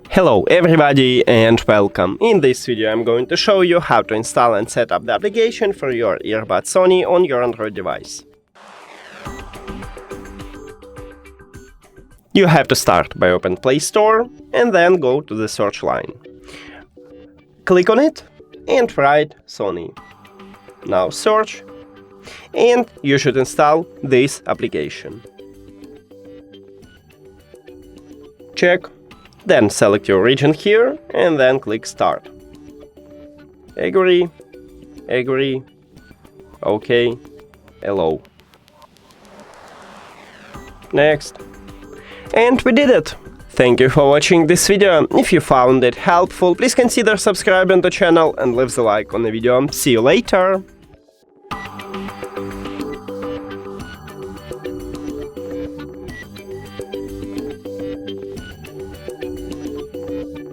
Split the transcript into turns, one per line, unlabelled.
Hello everybody and welcome. In this video I'm going to show you how to install and set up the application for your earbud Sony on your Android device. You have to start by open Play Store and then go to the search line. Click on it and write Sony. Now search and you should install this application. Check. Then select your region here and then click Start. Agree, agree, OK, allow. Next. And we did it! Thank you for watching this video. If you found it helpful, please consider subscribing to the channel and leave the like on the video. See you later!